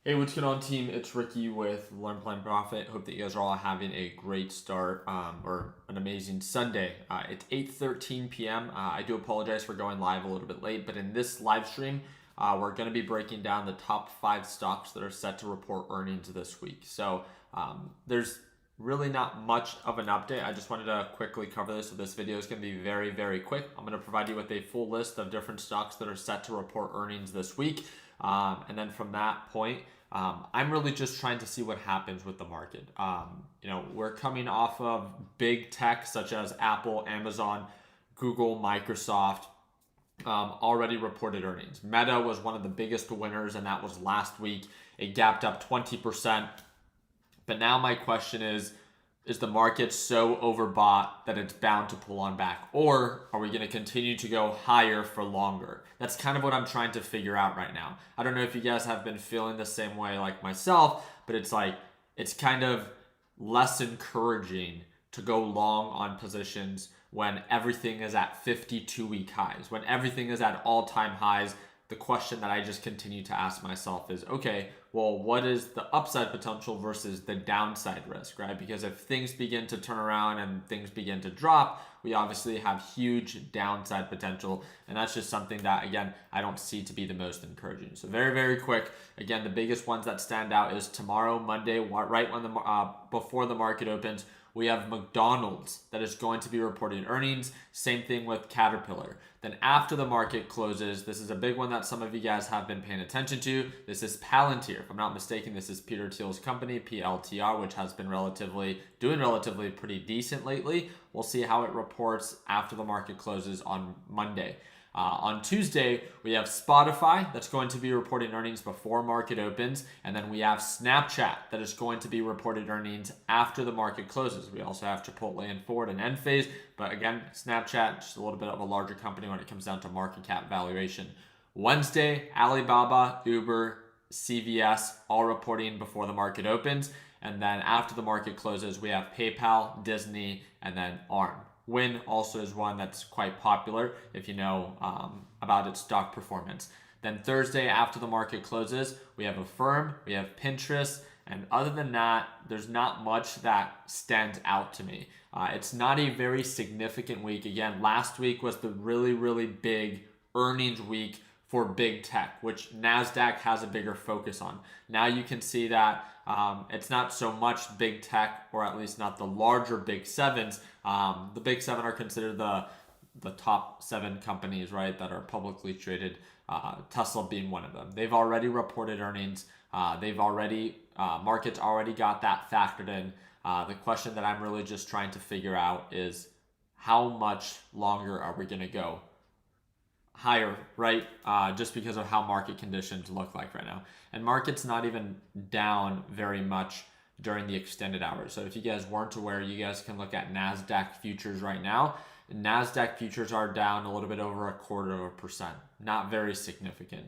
Hey, what's going on, team? It's Ricky with Learn Plan Profit. Hope that you guys are all having a great start or an amazing Sunday. It's 8:13 p.m. I do apologize for going live a little bit late, but in this live stream, we're going to be breaking down the top 5 stocks that are set to report earnings this week. So there's really not much of an update. I just wanted to quickly cover this. So this video is going to be very, very quick. I'm going to provide you with a full list of different stocks that are set to report earnings this week. And then from that point, I'm really just trying to see what happens with the market. We're coming off of big tech such as Apple, Amazon, Google, Microsoft, already reported earnings. Meta was one of the biggest winners, and that was last week. It gapped up 20%. But now my question is the market so overbought that it's bound to pull on back? Or are we going to continue to go higher for longer? That's kind of what I'm trying to figure out right now. I don't know if you guys have been feeling the same way like myself, but it's kind of less encouraging to go long on positions when everything is at 52-week highs, when everything is at all-time highs. The question that I just continue to ask myself is, okay, well, what is the upside potential versus the downside risk, right? Because if things begin to turn around and things begin to drop, we obviously have huge downside potential. And that's just something that, again, I don't see to be the most encouraging. So very, very quick. Again, the biggest ones that stand out is tomorrow, Monday, right when before the market opens, we have McDonald's that is going to be reporting earnings. Same thing with Caterpillar. Then after the market closes, this is a big one that some of you guys have been paying attention to. This is Palantir. If I'm not mistaken, this is Peter Thiel's company, PLTR, which has been doing relatively pretty decent lately. We'll see how it reports after the market closes on Monday. On Tuesday, we have Spotify that's going to be reporting earnings before market opens. And then we have Snapchat that is going to be reported earnings after the market closes. We also have Chipotle and Ford and Enphase. But again, Snapchat, just a little bit of a larger company when it comes down to market cap valuation. Wednesday, Alibaba, Uber, CVS, all reporting before the market opens. And then after the market closes, we have PayPal, Disney, and then ARM. Win also is one that's quite popular if you know about its stock performance. Then Thursday, after the market closes, we have Affirm, we have Pinterest, and other than that, there's not much that stands out to me. It's not a very significant week. Again, last week was the really, really big earnings week for big tech, which NASDAQ has a bigger focus on. Now you can see that it's not so much big tech, or at least not the larger big sevens. The big seven are considered the top 7 companies, right, that are publicly traded. Tesla being one of them. They've already reported earnings. Markets already got that factored in. The question that I'm really just trying to figure out is how much longer are we going to go higher, right? Just because of how market conditions look like right now. And market's not even down very much during the extended hours. So if you guys weren't aware, you guys can look at NASDAQ futures right now. NASDAQ futures are down a little bit over 0.25%, not very significant.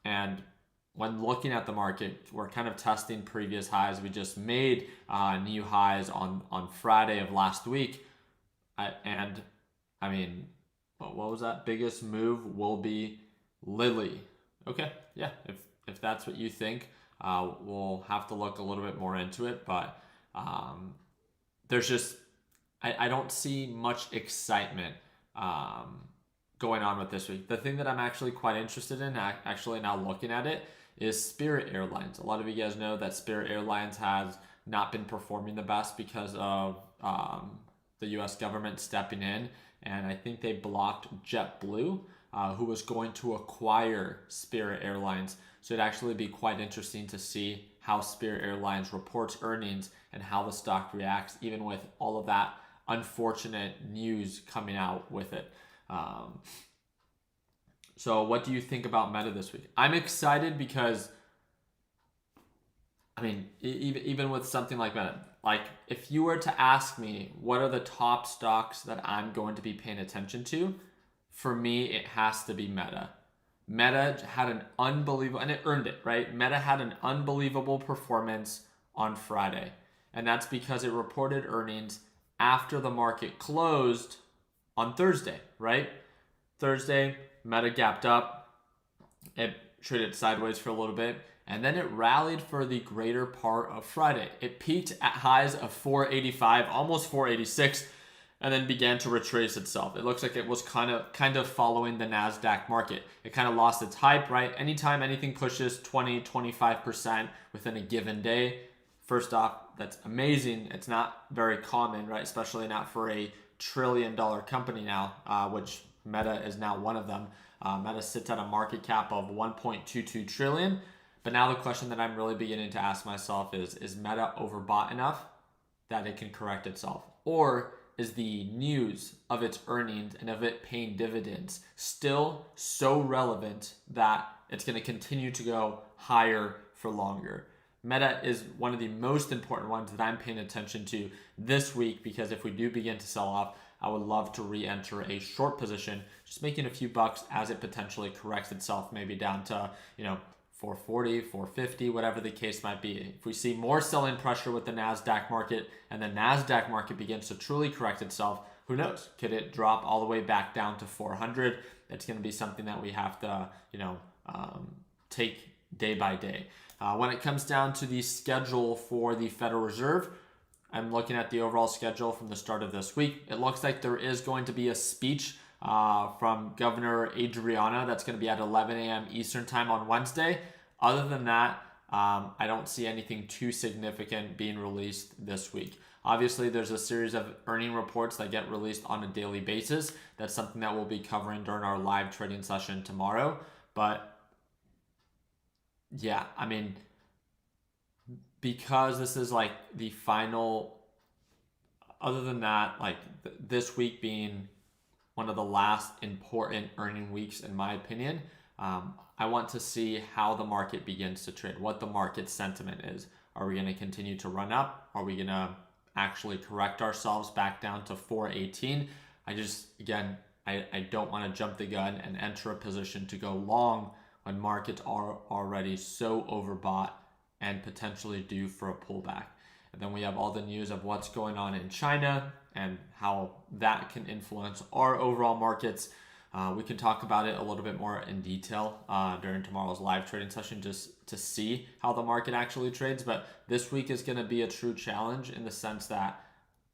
And when looking at the market, we're kind of testing previous highs. We just made new highs on Friday of last week. What was that? Biggest move will be Lilly. Okay, yeah, if that's what you think, we'll have to look a little bit more into it. But there's just, I don't see much excitement going on with this week. The thing that I'm actually quite interested in, actually now looking at it, is Spirit Airlines. A lot of you guys know that Spirit Airlines has not been performing the best because of the U.S. government stepping in. And I think they blocked JetBlue, who was going to acquire Spirit Airlines. So it'd actually be quite interesting to see how Spirit Airlines reports earnings and how the stock reacts, even with all of that unfortunate news coming out with it. So what do you think about Meta this week? I'm excited because, even with something like Meta, like if you were to ask me what are the top stocks that I'm going to be paying attention to, for me, it has to be Meta. Meta had an unbelievable, and it earned it, right? Meta had an unbelievable performance on Friday. And that's because it reported earnings after the market closed on Thursday, right? Thursday, Meta gapped up. It traded sideways for a little bit. and then it rallied for the greater part of Friday. It peaked at highs of 485, almost 486, and then began to retrace itself. It looks like it was kind of following the NASDAQ market. It kind of lost its hype, right? Anytime anything pushes 20, 25% within a given day, first off, that's amazing. It's not very common, right? Especially not for a trillion-dollar company now, which Meta is now one of them. Meta sits at a market cap of 1.22 trillion. But now the question that I'm really beginning to ask myself is Meta overbought enough that it can correct itself? Or is the news of its earnings and of it paying dividends still so relevant that it's going to continue to go higher for longer? Meta is one of the most important ones that I'm paying attention to this week, because if we do begin to sell off, I would love to re-enter a short position, just making a few bucks as it potentially corrects itself, maybe down to, 440, 450, whatever the case might be. If we see more selling pressure with the NASDAQ market and the NASDAQ market begins to truly correct itself, who knows? Could it drop all the way back down to 400? It's going to be something that we have to, take day by day. When it comes down to the schedule for the Federal Reserve, I'm looking at the overall schedule from the start of this week. It looks like there is going to be a speech from Governor Adriana that's going to be at 11 a.m. Eastern time on Wednesday. Other than that, I don't see anything too significant being released this week. Obviously, there's a series of earning reports that get released on a daily basis. That's something that we'll be covering during our live trading session tomorrow. But yeah, because this is like the final, other than that, like this week being one of the last important earning weeks, in my opinion, I want to see how the market begins to trade, what the market sentiment is. Are we going to continue to run up? Are we going to actually correct ourselves back down to 418? I don't want to jump the gun and enter a position to go long when markets are already so overbought and potentially due for a pullback. And then we have all the news of what's going on in China and how that can influence our overall markets. We can talk about it a little bit more in detail during tomorrow's live trading session, just to see how the market actually trades. But this week is going to be a true challenge in the sense that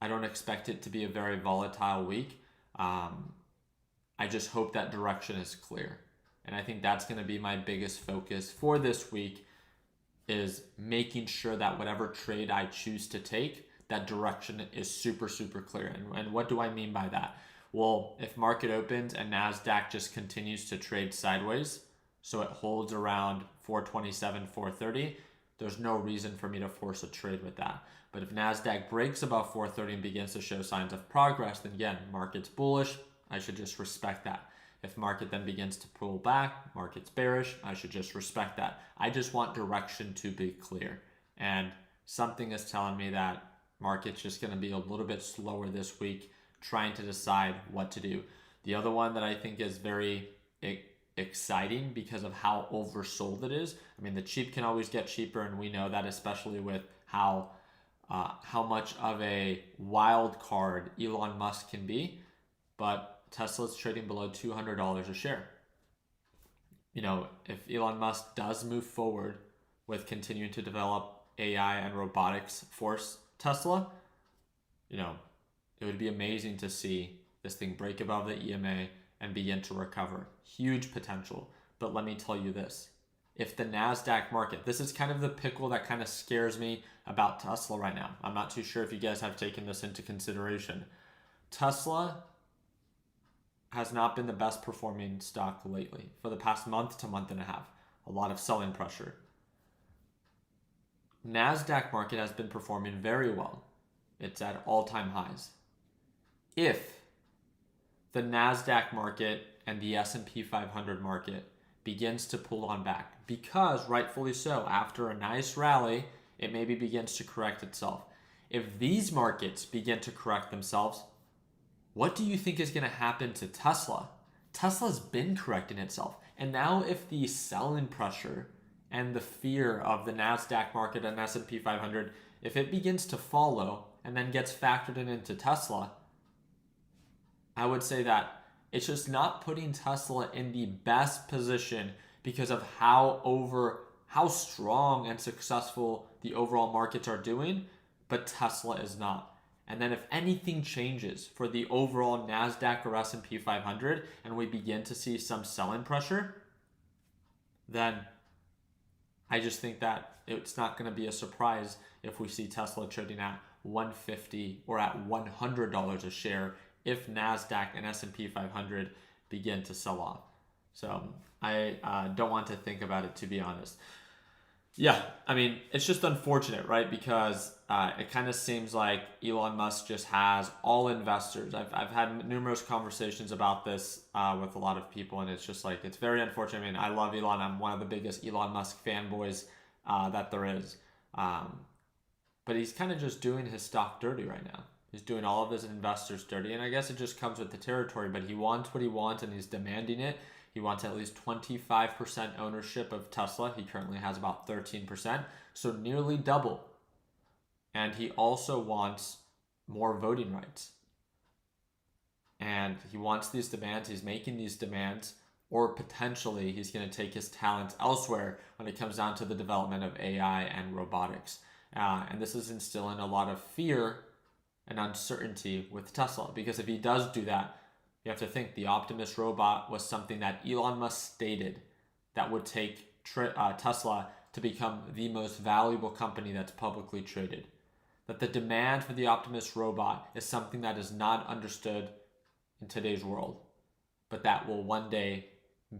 I don't expect it to be a very volatile week. I just hope that direction is clear. And I think that's going to be my biggest focus for this week, is making sure that whatever trade I choose to take, that direction is super, super clear. And what do I mean by that? Well, if market opens and NASDAQ just continues to trade sideways, so it holds around 427, 430, there's no reason for me to force a trade with that. But if NASDAQ breaks above 430 and begins to show signs of progress, then again, market's bullish, I should just respect that. If market then begins to pull back, market's bearish, I should just respect that. I just want direction to be clear. And something is telling me that market's just going to be a little bit slower this week, trying to decide what to do. The other one that I think is very exciting because of how oversold it is. The cheap can always get cheaper, and we know that, especially with how much of a wild card Elon Musk can be. But Tesla's trading below $200 a share. If Elon Musk does move forward with continuing to develop AI and robotics for Tesla, it would be amazing to see this thing break above the EMA and begin to recover. Huge potential. But let me tell you this. If the NASDAQ market, this is kind of the pickle that kind of scares me about Tesla right now. I'm not too sure if you guys have taken this into consideration. Tesla has not been the best performing stock lately for the past month to month and a half. A lot of selling pressure. NASDAQ market has been performing very well. It's at all-time highs. If the NASDAQ market and the S&P 500 market begins to pull on back, because rightfully so, after a nice rally, it maybe begins to correct itself. If these markets begin to correct themselves, what do you think is going to happen to Tesla? Tesla's been correcting itself. And now if the selling pressure and the fear of the NASDAQ market and S&P 500, if it begins to follow and then gets factored into Tesla, I would say that it's just not putting Tesla in the best position because of how how strong and successful the overall markets are doing, but Tesla is not. And then if anything changes for the overall NASDAQ or S&P 500 and we begin to see some selling pressure, then I just think that it's not going to be a surprise if we see Tesla trading at 150 or at $100 a share if NASDAQ and S&P 500 begin to sell off. So I don't want to think about it, to be honest. Yeah, I mean, it's just unfortunate, right? Because it kind of seems like Elon Musk just has all investors. I've had numerous conversations about this with a lot of people, and it's just like, it's very unfortunate. I mean, I love Elon. I'm one of the biggest Elon Musk fanboys that there is. But he's kind of just doing his stock dirty right now. He's doing all of his investors dirty, and I guess it just comes with the territory, but he wants what he wants, and he's demanding it. He wants at least 25% ownership of Tesla. He currently has about 13%, so nearly double. And he also wants more voting rights. And he wants these demands. He's making these demands, or potentially he's going to take his talents elsewhere when it comes down to the development of AI and robotics. And this is instilling a lot of fear and uncertainty with Tesla, because if he does do that, you have to think the Optimus robot was something that Elon Musk stated that would take Tesla to become the most valuable company that's publicly traded. That the demand for the Optimus robot is something that is not understood in today's world, but that will one day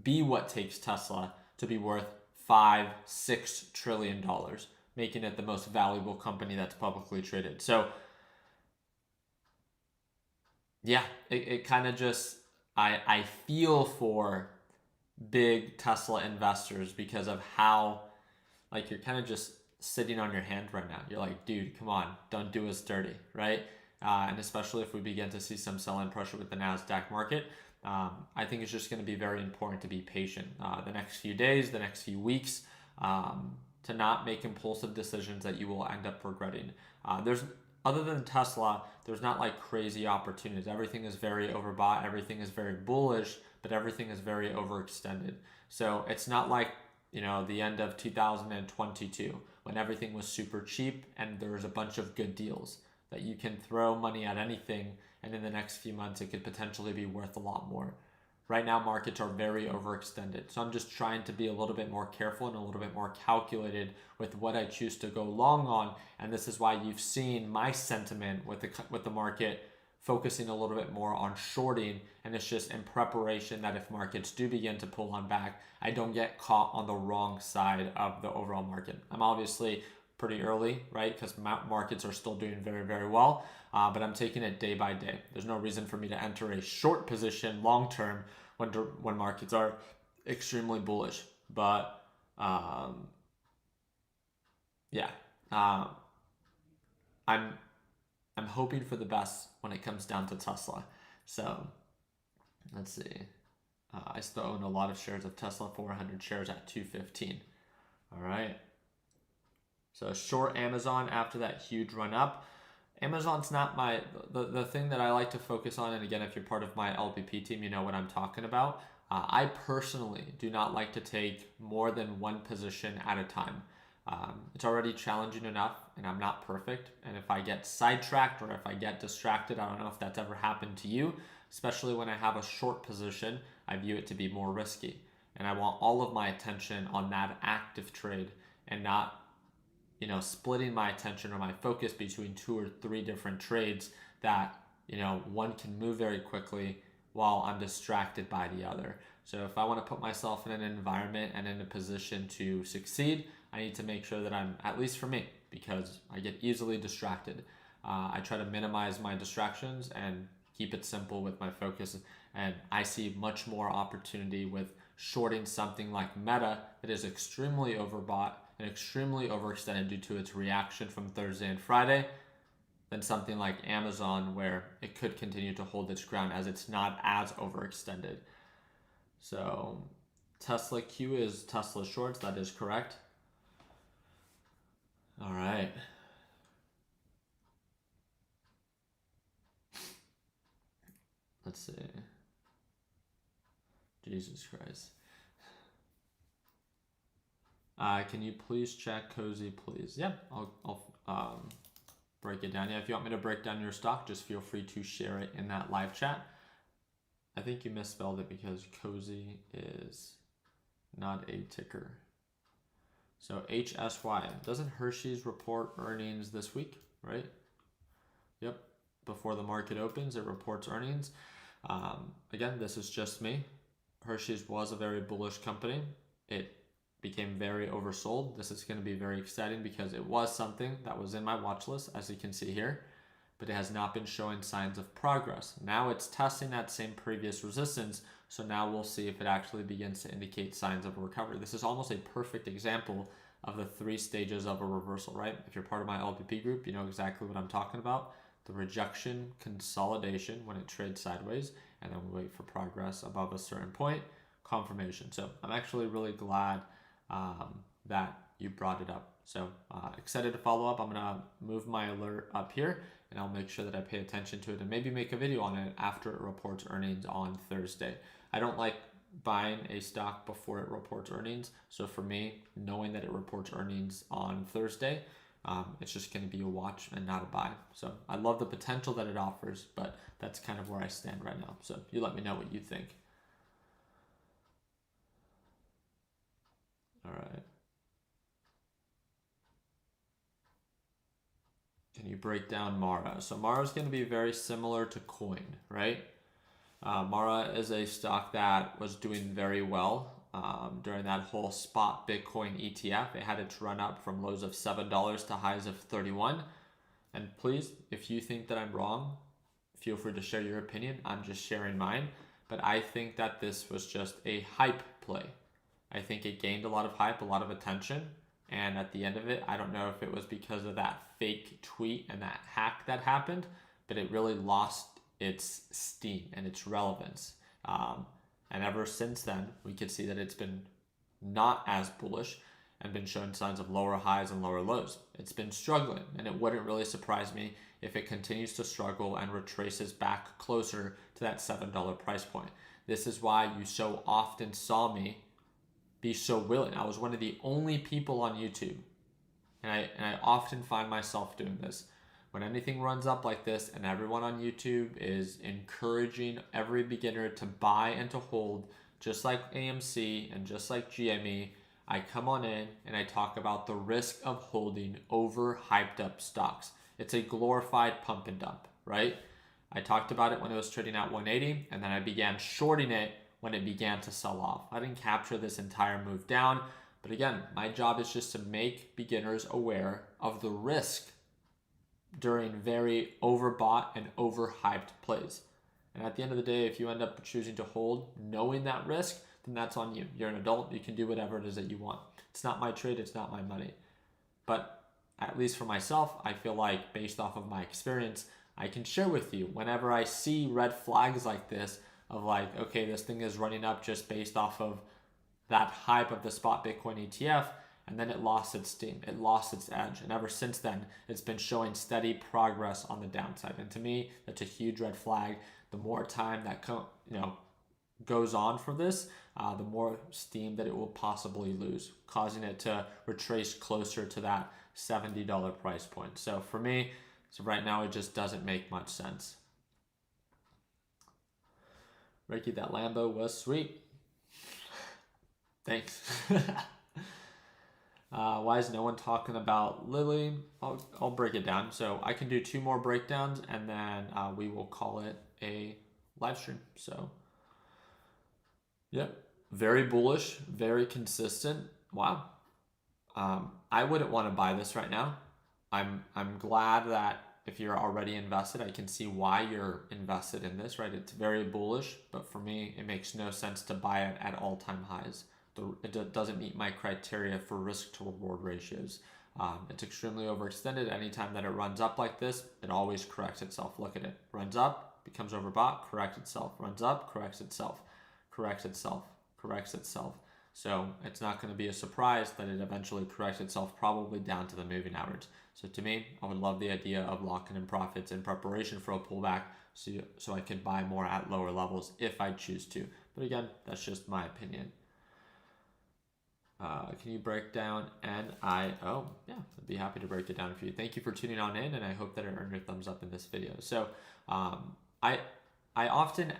be what takes Tesla to be worth $5-6 trillion, making it the most valuable company that's publicly traded. So yeah, it kind of just, I feel for big Tesla investors because of how, like, you're kind of just sitting on your hand right now. You're like, dude, come on, don't do us dirty, right? And especially if we begin to see some selling pressure with the NASDAQ market, I think it's just going to be very important to be patient the next few days, the next few weeks, to not make impulsive decisions that you will end up regretting. Other than Tesla, there's not like crazy opportunities. Everything is very overbought, everything is very bullish, but everything is very overextended. So it's not like, the end of 2022 when everything was super cheap and there was a bunch of good deals that you can throw money at anything, and in the next few months it could potentially be worth a lot more. Right now, markets are very overextended. So I'm just trying to be a little bit more careful and a little bit more calculated with what I choose to go long on. And this is why you've seen my sentiment with the market focusing a little bit more on shorting. And it's just in preparation that if markets do begin to pull on back, I don't get caught on the wrong side of the overall market. I'm obviously pretty early, right? Because markets are still doing very, very well. But I'm taking it day by day. There's no reason for me to enter a short position long term when markets are extremely bullish. But I'm hoping for the best when it comes down to Tesla. So let's see. I still own a lot of shares of Tesla, 400 shares at 215. All right. So short Amazon after that huge run up. Amazon's not the thing that I like to focus on. And again, if you're part of my LPP team, you know what I'm talking about. I personally do not like to take more than one position at a time. It's already challenging enough, and I'm not perfect. And if I get sidetracked or if I get distracted, I don't know if that's ever happened to you, especially when I have a short position, I view it to be more risky. And I want all of my attention on that active trade and not splitting my attention or my focus between 2 or 3 different trades that, one can move very quickly while I'm distracted by the other. So if I want to put myself in an environment and in a position to succeed, I need to make sure that I'm, at least for me, because I get easily distracted. I try to minimize my distractions and keep it simple with my focus. And I see much more opportunity with shorting something like Meta that is extremely overbought and extremely overextended due to its reaction from Thursday and Friday, than something like Amazon where it could continue to hold its ground as it's not as overextended. So Tesla Q is Tesla shorts, that is correct. All right. Let's see. Jesus Christ. Can you please check Cozy, please? Yeah, I'll break it down. Yeah, if you want me to break down your stock, just feel free to share it in that live chat. I think you misspelled it because Cozy is not a ticker. So HSY. Doesn't Hershey's report earnings this week, right? Yep. Before the market opens, it reports earnings. Again, this is just me. Hershey's was a very bullish company. It became very oversold. This is going to be very exciting because it was something that was in my watch list, as you can see here, but it has not been showing signs of progress. Now it's testing that same previous resistance, so now we'll see if it actually begins to indicate signs of a recovery. This is almost a perfect example of the 3 stages of a reversal, right? If you're part of my LPP group, you know exactly what I'm talking about. The rejection, consolidation when it trades sideways, and then we wait for progress above a certain point, confirmation. So I'm actually really glad that you brought it up. So excited to follow up. I'm gonna move my alert up here and I'll make sure that I pay attention to it and maybe make a video on it after it reports earnings on Thursday. I don't like buying a stock before it reports earnings. So for me, knowing that it reports earnings on Thursday, it's just going to be a watch and not a buy. So I love the potential that it offers, but that's kind of where I stand right now. So you let me know what you think. All right. Can you break down Mara? So Mara is going to be very similar to Coin, right? Mara is a stock that was doing very well during that whole spot Bitcoin ETF. It had its run up from lows of $7 to highs of 31. And please, if you think that I'm wrong, feel free to share your opinion. I'm just sharing mine. But I think that this was just a hype play. I think it gained a lot of hype, a lot of attention. And at the end of it, I don't know if it was because of that fake tweet and that hack that happened, but it really lost its steam and its relevance. And ever since then, we could see that it's been not as bullish and been showing signs of lower highs and lower lows. It's been struggling, and it wouldn't really surprise me if it continues to struggle and retraces back closer to that $7 price point. This is why you so often saw me be so willing. I was one of the only people on YouTube, and I often find myself doing this. When anything runs up like this and everyone on YouTube is encouraging every beginner to buy and to hold, just like AMC and just like GME, I come on in and I talk about the risk of holding over hyped up stocks. It's a glorified pump and dump, right? I talked about it when it was trading at 180, and then I began shorting it when it began to sell off. I didn't capture this entire move down, but again, my job is just to make beginners aware of the risk during very overbought and overhyped plays. And at the end of the day, if you end up choosing to hold knowing that risk, then that's on you. You're an adult, you can do whatever it is that you want. It's not my trade, it's not my money. But at least for myself, I feel like based off of my experience, I can share with you whenever I see red flags like this of like, okay, this thing is running up just based off of that hype of the spot Bitcoin ETF, and then it lost its steam, it lost its edge, and ever since then it's been showing steady progress on the downside. And to me, that's a huge red flag. The more time that goes on for this, the more steam that it will possibly lose, causing it to retrace closer to that $70 price point. So for me, right now it just doesn't make much sense. Ricky, that Lambo was sweet. Thanks. Why is no one talking about Lily? I'll break it down. So I can do 2 more breakdowns, and then we will call it a live stream. So, yep, very bullish, very consistent. Wow. I wouldn't want to buy this right now. I'm glad that if you're already invested, I can see why you're invested in this, right? It's very bullish, but for me, it makes no sense to buy it at all-time highs. It doesn't meet my criteria for risk to reward ratios. It's extremely overextended. Anytime that it runs up like this, it always corrects itself. Look at it. Runs up, becomes overbought, corrects itself. Runs up, corrects itself. Corrects itself. Corrects itself. So it's not going to be a surprise that it eventually corrects itself probably down to the moving average. So to me, I would love the idea of locking in profits in preparation for a pullback so I can buy more at lower levels if I choose to. But again, that's just my opinion. Can you break down NIO? Yeah, I'd be happy to break it down for you. Thank you for tuning on in, and I hope that it earned your thumbs up in this video. So, I I often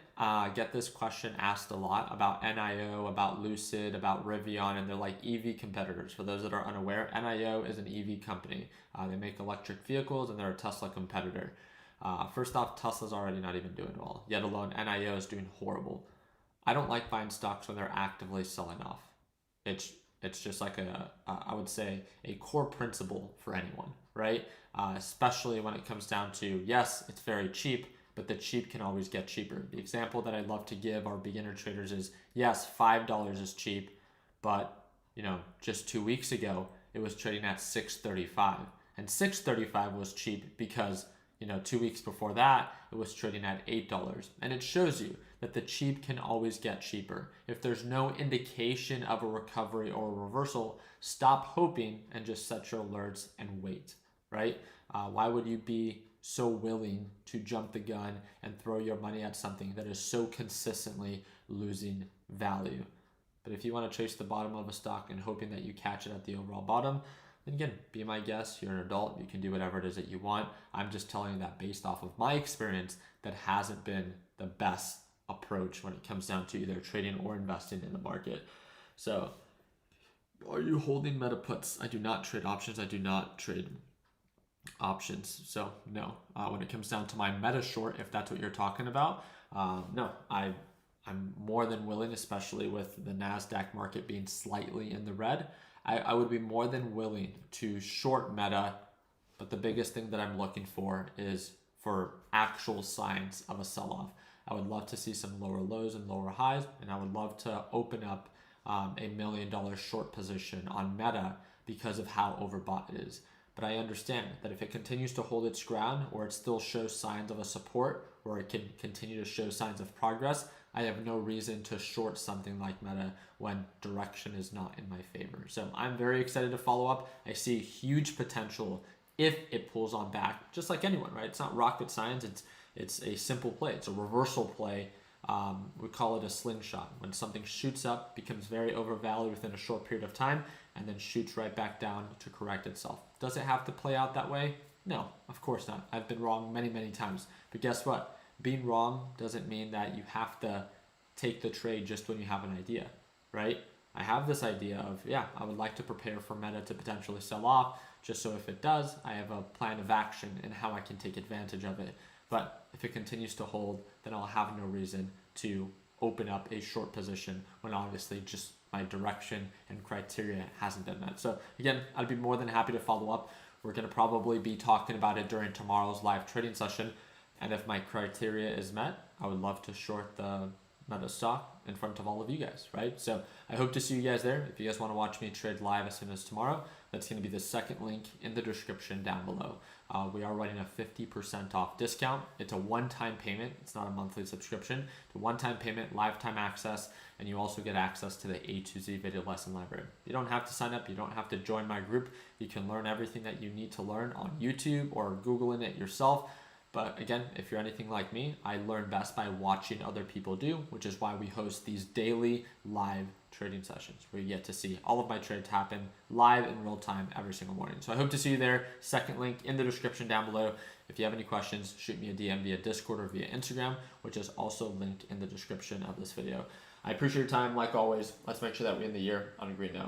get this question asked a lot about NIO, about Lucid, about Rivian, and they're like EV competitors. For those that are unaware, NIO is an EV company. They make electric vehicles, and they're a Tesla competitor. First off, Tesla's already not even doing well, yet alone NIO is doing horrible. I don't like buying stocks when they're actively selling off. It's it's just like I would say a core principle for anyone, right? Especially when it comes down to, yes, it's very cheap, but the cheap can always get cheaper. The example that I love to give our beginner traders is, yes, $5 is cheap, but just 2 weeks ago it was trading at 6.35, and 6.35 was cheap because 2 weeks before that it was trading at $8, and it shows you that the cheap can always get cheaper. If there's no indication of a recovery or a reversal, stop hoping and just set your alerts and wait, right? Why would you be so willing to jump the gun and throw your money at something that is so consistently losing value? But if you want to chase the bottom of a stock and hoping that you catch it at the overall bottom, then again, be my guest. You're an adult. You can do whatever it is that you want. I'm just telling you that based off of my experience, that hasn't been the best approach when it comes down to either trading or investing in the market. So, are you holding meta puts? I do not trade options. I do not trade options. So no. When it comes down to my meta short, if that's what you're talking about, no. I'm more than willing, especially with the NASDAQ market being slightly in the red. I would be more than willing to short meta, but the biggest thing that I'm looking for is for actual signs of a sell-off. I would love to see some lower lows and lower highs, and I would love to open up $1 million short position on Meta because of how overbought it is. But I understand that if it continues to hold its ground, or it still shows signs of a support, or it can continue to show signs of progress, I have no reason to short something like Meta when direction is not in my favor. So I'm very excited to follow up. I see huge potential if it pulls on back, just like anyone, right? It's not rocket science. It's a simple play. It's a reversal play. We call it a slingshot. When something shoots up, becomes very overvalued within a short period of time, and then shoots right back down to correct itself. Does it have to play out that way? No, of course not. I've been wrong many, many times. But guess what? Being wrong doesn't mean that you have to take the trade just when you have an idea, right? I have this idea of, I would like to prepare for Meta to potentially sell off, just so if it does, I have a plan of action and how I can take advantage of it. But if it continues to hold, then I'll have no reason to open up a short position when obviously just my direction and criteria hasn't been met. So again, I'd be more than happy to follow up. We're going to probably be talking about it during tomorrow's live trading session. And if my criteria is met, I would love to short the Meta stock in front of all of you guys, right? So I hope to see you guys there. If you guys want to watch me trade live as soon as tomorrow, that's going to be the second link in the description down below. We are running a 50% off discount. It's a one-time payment. It's not a monthly subscription. It's a one-time payment, lifetime access, and you also get access to the A to Z video lesson library. You don't have to sign up. You don't have to join my group. You can learn everything that you need to learn on YouTube or Googling it yourself. But again, if you're anything like me, I learn best by watching other people do, which is why we host these daily live trading sessions where you get to see all of my trades happen live in real time every single morning. So I hope to see you there. Second link in the description down below. If you have any questions, shoot me a DM via Discord or via Instagram, which is also linked in the description of this video. I appreciate your time. Like always, let's make sure that we end the year on a green note.